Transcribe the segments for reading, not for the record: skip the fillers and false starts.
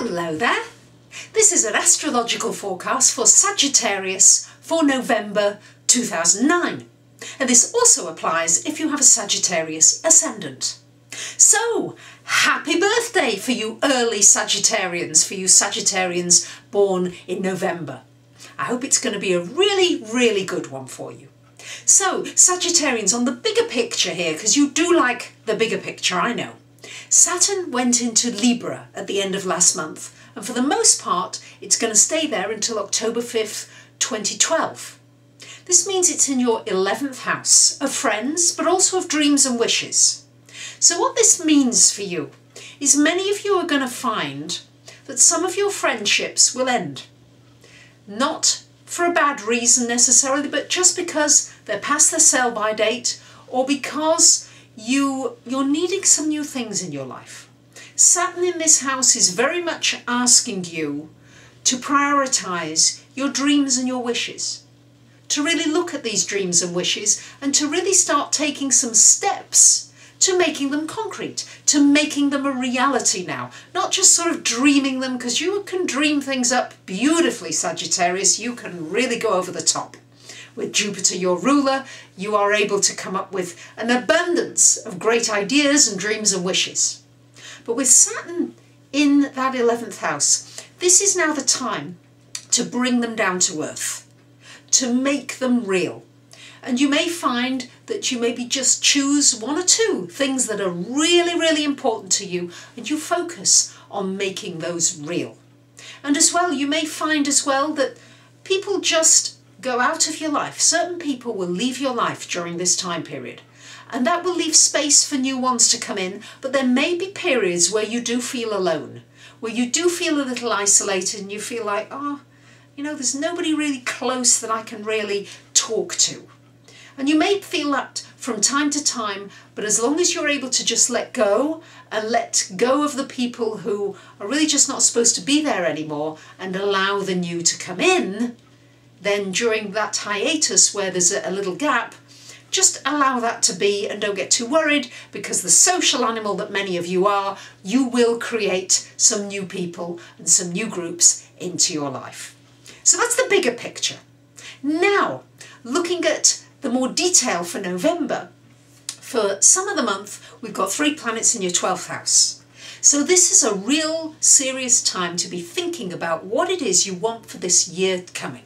Hello there. This is an astrological forecast for Sagittarius for November 2009. And this also applies if you have a Sagittarius ascendant. So, happy birthday for you early Sagittarians, for you Sagittarians born in November. I hope it's going to be a really good one for you. So, Sagittarians, on the bigger picture here, because you do like the bigger picture, I know. Saturn went into Libra at the end of last month, and for the most part, it's going to stay there until October 5th, 2012. This means it's in your 11th house of friends, but also of dreams and wishes. So what this means for you is many of you are going to find that some of your friendships will end. Not for a bad reason necessarily, but just because they're past their sell-by date, or because you're needing some new things in your life. Saturn in this house is very much asking you to prioritise your dreams and your wishes, to really look at these dreams and wishes and to really start taking some steps to making them concrete, to making them a reality now, not just sort of dreaming them, because you can dream things up beautifully, Sagittarius. You can really go over the top. With Jupiter, your ruler, you are able to come up with an abundance of great ideas and dreams and wishes. But with Saturn in that 11th house, this is now the time to bring them down to earth, to make them real. And you may find that you maybe just choose one or two things that are really important to you, and you focus on making those real. And as well, you may find as well that people just go out of your life. Certain people will leave your life during this time period, and that will leave space for new ones to come in. But there may be periods where you do feel alone, where you do feel a little isolated, and you feel like, oh, you know, there's nobody really close that I can really talk to. And you may feel that from time to time, but as long as you're able to just let go and let go of the people who are really just not supposed to be there anymore and allow the new to come in, then during that hiatus where there's a little gap, just allow that to be and don't get too worried, because the social animal that many of you are, you will create some new people and some new groups into your life. So that's the bigger picture. Now, looking at the more detail for November, for some of the month, we've got 3 planets in your 12th house. So this is a real serious time to be thinking about what it is you want for this year coming.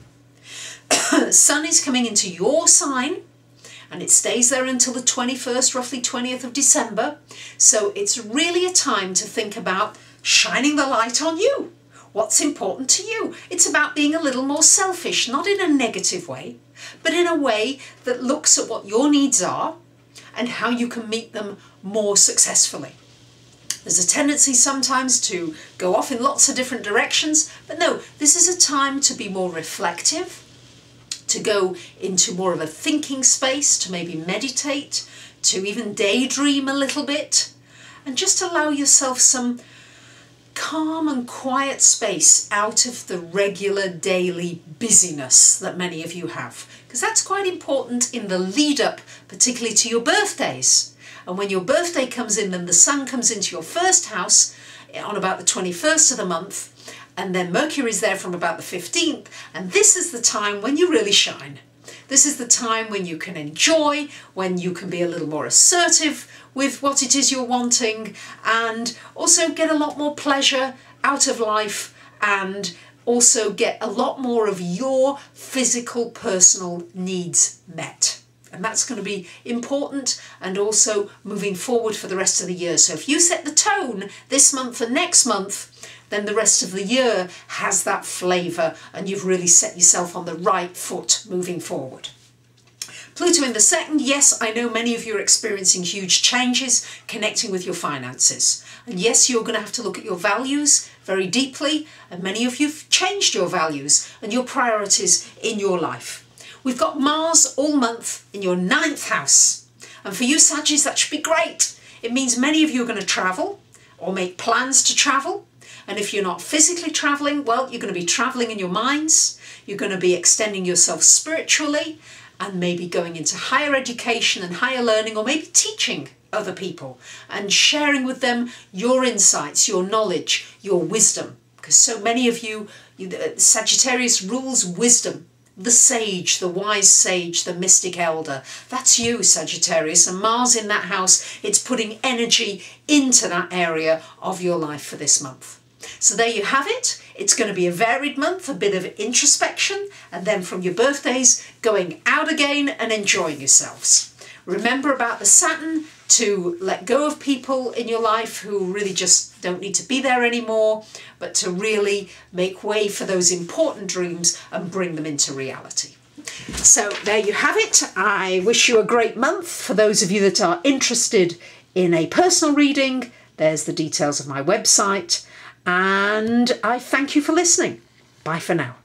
Sun is coming into your sign, and it stays there until the 21st, roughly 20th of December. So it's really a time to think about shining the light on you. What's important to you? It's about being a little more selfish, not in a negative way, but in a way that looks at what your needs are and how you can meet them more successfully. There's a tendency sometimes to go off in lots of different directions, but no, this is a time to be more reflective, to go into more of a thinking space, to maybe meditate, to even daydream a little bit, and just allow yourself some calm and quiet space out of the regular daily busyness that many of you have, because that's quite important in the lead up, particularly to your birthdays. And when your birthday comes in, then the sun comes into your first house on about the 21st of the month, and then Mercury is there from about the 15th, and this is the time when you really shine. This is the time when you can enjoy, when you can be a little more assertive with what it is you're wanting, and also get a lot more pleasure out of life, and also get a lot more of your physical, personal needs met. And that's going to be important, and also moving forward for the rest of the year. So if you set the tone this month and next month, then the rest of the year has that flavour, and you've really set yourself on the right foot moving forward. Pluto in the 2nd, yes, I know many of you are experiencing huge changes connecting with your finances. And yes, you're going to have to look at your values very deeply, and many of you've changed your values and your priorities in your life. We've got Mars all month in your 9th house. And for you Saggies, that should be great. It means many of you are going to travel or make plans to travel. And if you're not physically travelling, well, you're going to be travelling in your minds. You're going to be extending yourself spiritually, and maybe going into higher education and higher learning, or maybe teaching other people and sharing with them your insights, your knowledge, your wisdom. because so many of you, Sagittarius rules wisdom. The sage, the wise sage, the mystic elder. That's you, Sagittarius, and Mars in that house, it's putting energy into that area of your life for this month. So there you have it. It's going to be a varied month, a bit of introspection, and then from your birthdays, going out again and enjoying yourselves. Remember about the Saturn, to let go of people in your life who really just don't need to be there anymore, but to really make way for those important dreams and bring them into reality. So there you have it. I wish you a great month. For those of you that are interested in a personal reading, there's the details of my website, and I thank you for listening. Bye for now.